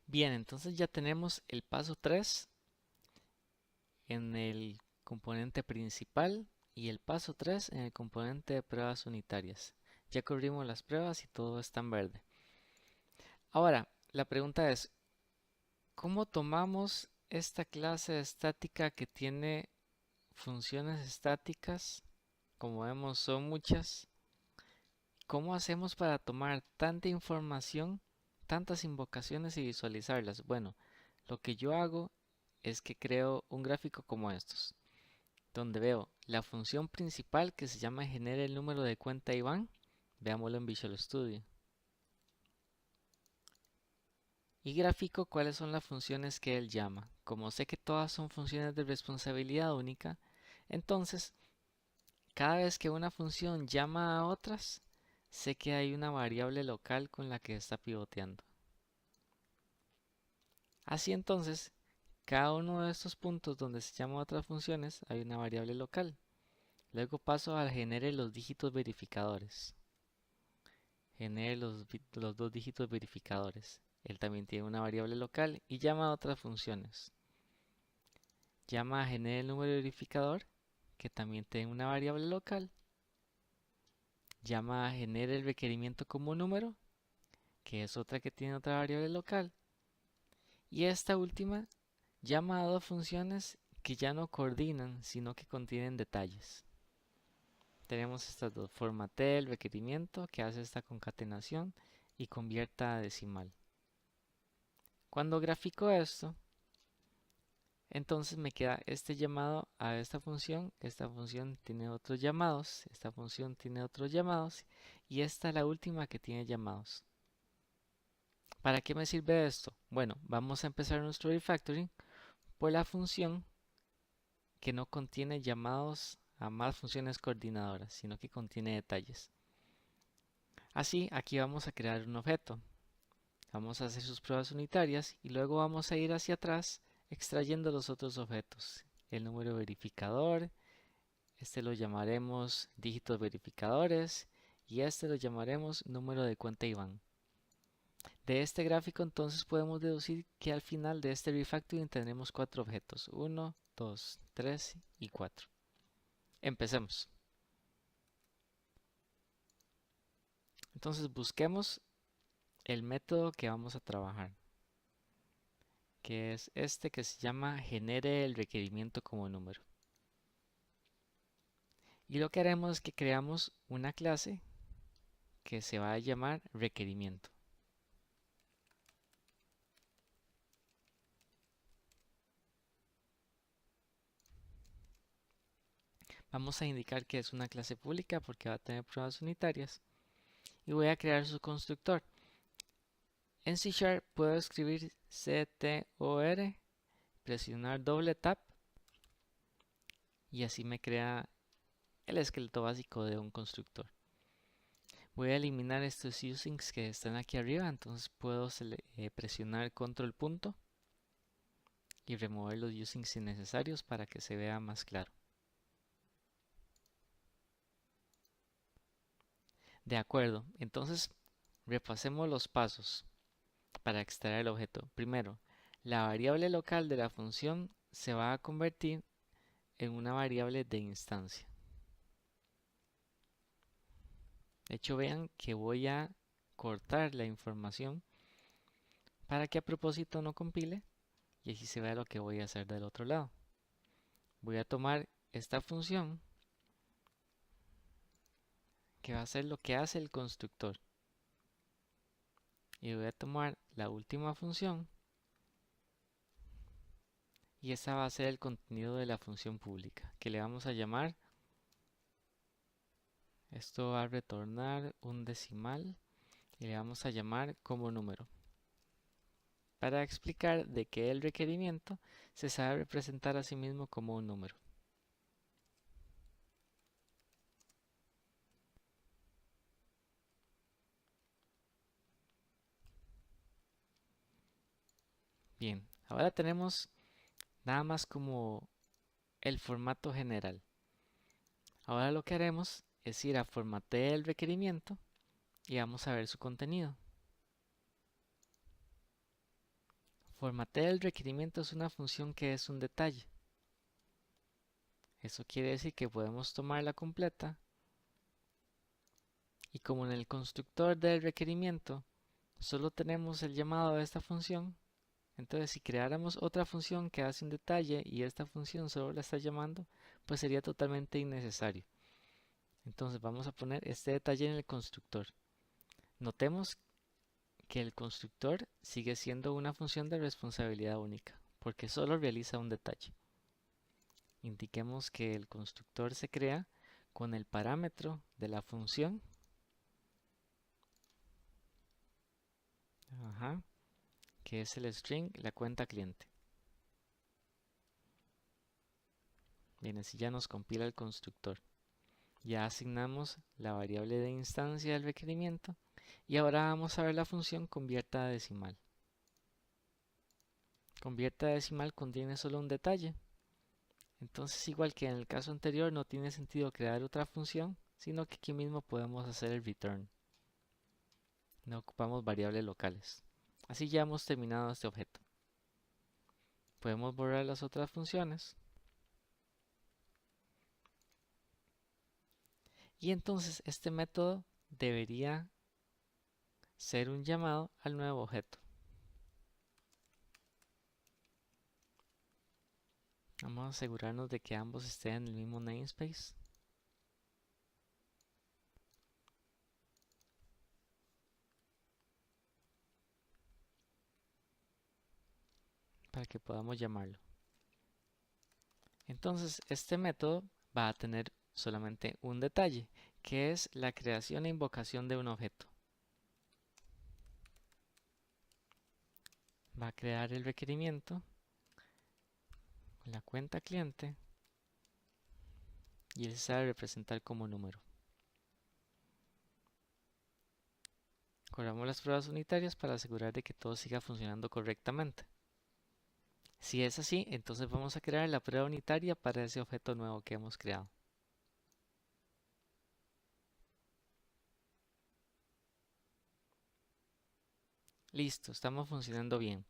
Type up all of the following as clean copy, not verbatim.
Bien, entonces ya tenemos el paso 3 en el componente principal y el paso 3 en el componente de pruebas unitarias. Ya cubrimos las pruebas y todo está en verde. Ahora, la pregunta es, ¿cómo tomamos esta clase estática que tiene funciones estáticas? Como vemos, son muchas. ¿Cómo hacemos para tomar tanta información, tantas invocaciones y visualizarlas? Bueno, lo que yo hago es que creo un gráfico como estos, donde veo la función principal que se llama genera el número de cuenta IBAN. Veámoslo en Visual Studio. Y gráfico cuáles son las funciones que él llama. Como sé que todas son funciones de responsabilidad única, entonces cada vez que una función llama a otras, sé que hay una variable local con la que está pivoteando. Así entonces, cada uno de estos puntos donde se llama a otras funciones hay una variable local. Luego paso al genere los dígitos verificadores. Genere los dos dígitos verificadores. Él también tiene una variable local y llama a otras funciones. Llama a genere el número verificador, que también tiene una variable local. Llama a genere el requerimiento como número, que es otra que tiene otra variable local. Y esta última llama a dos funciones que ya no coordinan, sino que contienen detalles. Tenemos estas dos, formatee el requerimiento que hace esta concatenación y convierta a decimal. Cuando grafico esto, entonces me queda este llamado a esta función tiene otros llamados, esta función tiene otros llamados y esta es la última que tiene llamados. ¿Para qué me sirve esto? Bueno, vamos a empezar nuestro refactoring por la función que no contiene llamados a más funciones coordinadoras, sino que contiene detalles. Así, aquí vamos a crear un objeto. Vamos a hacer sus pruebas unitarias y luego vamos a ir hacia atrás extrayendo los otros objetos. El número verificador, este lo llamaremos dígitos verificadores y este lo llamaremos número de cuenta IBAN. De este gráfico entonces podemos deducir que al final de este refactoring tendremos cuatro objetos. 1, 2, 3 y 4. Empecemos. Entonces busquemos el método que vamos a trabajar, que es este que se llama genere el requerimiento como número. Y lo que haremos es que creamos una clase que se va a llamar requerimiento. Vamos a indicar que es una clase pública porque va a tener pruebas unitarias. Y voy a crear su constructor. En C# puedo escribir ctor, presionar doble tap y así me crea el esqueleto básico de un constructor. Voy a eliminar estos usings que están aquí arriba, entonces puedo presionar control punto y remover los usings innecesarios para que se vea más claro. De acuerdo, entonces repasemos los pasos para extraer el objeto. Primero, la variable local de la función se va a convertir en una variable de instancia. De hecho, vean que voy a cortar la información para que a propósito no compile y así se vea lo que voy a hacer del otro lado. Voy a tomar esta función que va a ser lo que hace el constructor y voy a tomar la última función y esta va a ser el contenido de la función pública que le vamos a llamar, esto va a retornar un decimal y le vamos a llamar como número para explicar de que el requerimiento se sabe representar a sí mismo como un número. Bien, ahora tenemos nada más como el formato general. Ahora lo que haremos es ir a formatear el requerimiento y vamos a ver su contenido. Formatea el requerimiento es una función que es un detalle. Eso quiere decir que podemos tomarla completa y como en el constructor del requerimiento solo tenemos el llamado de esta función, entonces si creáramos otra función que hace un detalle y esta función solo la está llamando, pues sería totalmente innecesario. Entonces vamos a poner este detalle en el constructor. Notemos que el constructor sigue siendo una función de responsabilidad única, porque solo realiza un detalle. Indiquemos que el constructor se crea con el parámetro de la función, que es el string, la cuenta cliente. Bien, así ya nos compila el constructor. Ya asignamos la variable de instancia del requerimiento y ahora vamos a ver la función convierta a decimal. Convierta a decimal contiene solo un detalle. Entonces, igual que en el caso anterior, no tiene sentido crear otra función, sino que aquí mismo podemos hacer el return. No ocupamos variables locales. Así ya hemos terminado este objeto. Podemos borrar las otras funciones. Y entonces este método debería ser un llamado al nuevo objeto. Vamos a asegurarnos de que ambos estén en el mismo namespace. Para que podamos llamarlo. Entonces este método va a tener solamente un detalle, que es la creación e invocación de un objeto. Va a crear el requerimiento, la cuenta cliente, y él se va a representar como número. Corramos las pruebas unitarias para asegurar de que todo siga funcionando correctamente. Si es así, entonces vamos a crear la prueba unitaria para ese objeto nuevo que hemos creado. Listo, estamos funcionando bien.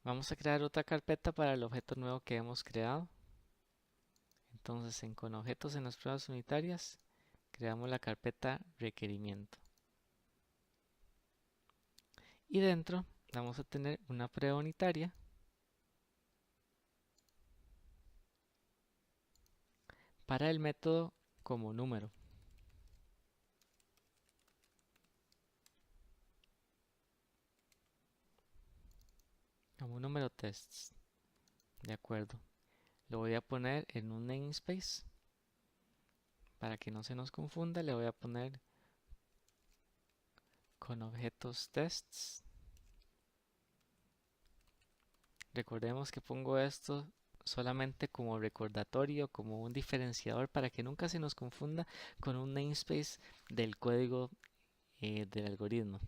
Vamos a crear otra carpeta para el objeto nuevo que hemos creado. Entonces, con objetos en las pruebas unitarias, creamos la carpeta requerimiento. Y dentro vamos a tener una prueba unitaria para el método como número. Como número tests. De acuerdo. Lo voy a poner en un namespace. Para que no se nos confunda, le voy a poner con objetos tests. Recordemos que pongo esto solamente como recordatorio, como un diferenciador para que nunca se nos confunda con un namespace del código del algoritmo.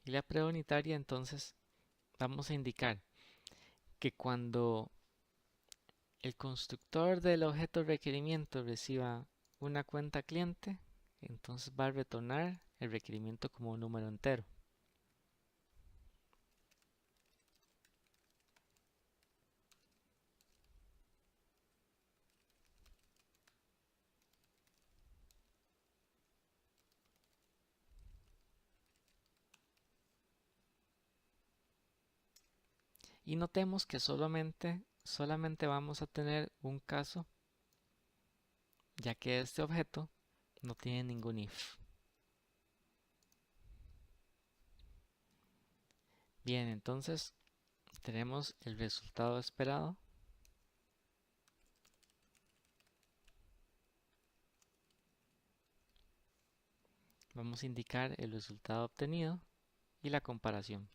Y la prueba unitaria, entonces vamos a indicar que cuando el constructor del objeto requerimiento reciba una cuenta cliente, entonces va a retornar el requerimiento como un número entero. Y notemos que solamente vamos a tener un caso, ya que este objeto no tiene ningún if. Bien, entonces tenemos el resultado esperado. Vamos a indicar el resultado obtenido y la comparación.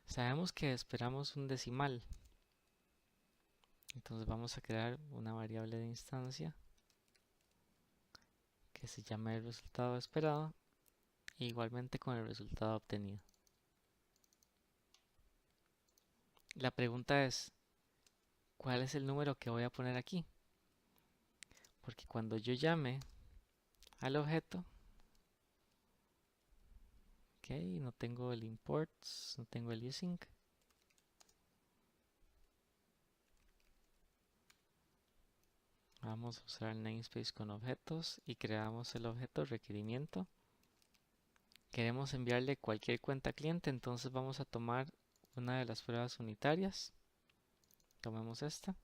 Sabemos que esperamos un decimal. Entonces vamos a crear una variable de instancia que se llame el resultado esperado, igualmente con el resultado obtenido. La pregunta es, ¿cuál es el número que voy a poner aquí? Porque cuando yo llame al objeto, ok, no tengo el imports, no tengo el using. Vamos a usar el namespace con objetos y creamos el objeto requerimiento. Queremos enviarle cualquier cuenta cliente, entonces vamos a tomar una de las pruebas unitarias. Tomemos esta.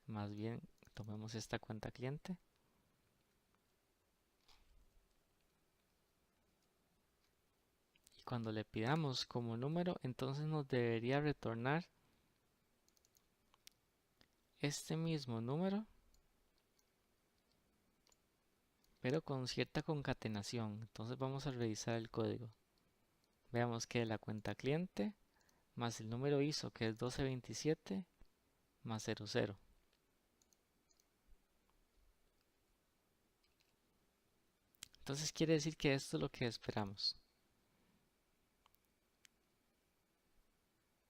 Más bien, tomemos esta cuenta cliente. Y cuando le pidamos como número, entonces nos debería retornar este mismo número, pero con cierta concatenación. Entonces vamos a revisar el código. Veamos que la cuenta cliente más el número ISO, que es 1227, más 00. Entonces quiere decir que esto es lo que esperamos.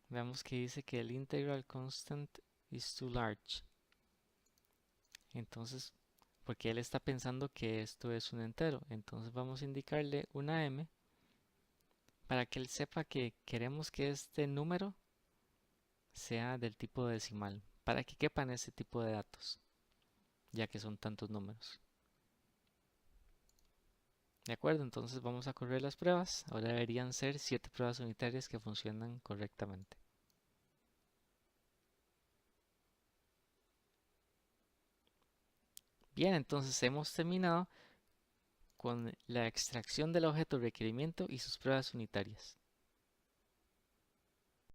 Veamos que dice que el integral constant is too large. Entonces, porque él está pensando que esto es un entero. Entonces vamos a indicarle una m para que él sepa que queremos que este número sea del tipo decimal, para que quepan ese tipo de datos, ya que son tantos números. De acuerdo, entonces vamos a correr las pruebas. Ahora deberían ser 7 pruebas unitarias que funcionan correctamente. Bien, entonces hemos terminado con la extracción del objeto requerimiento y sus pruebas unitarias.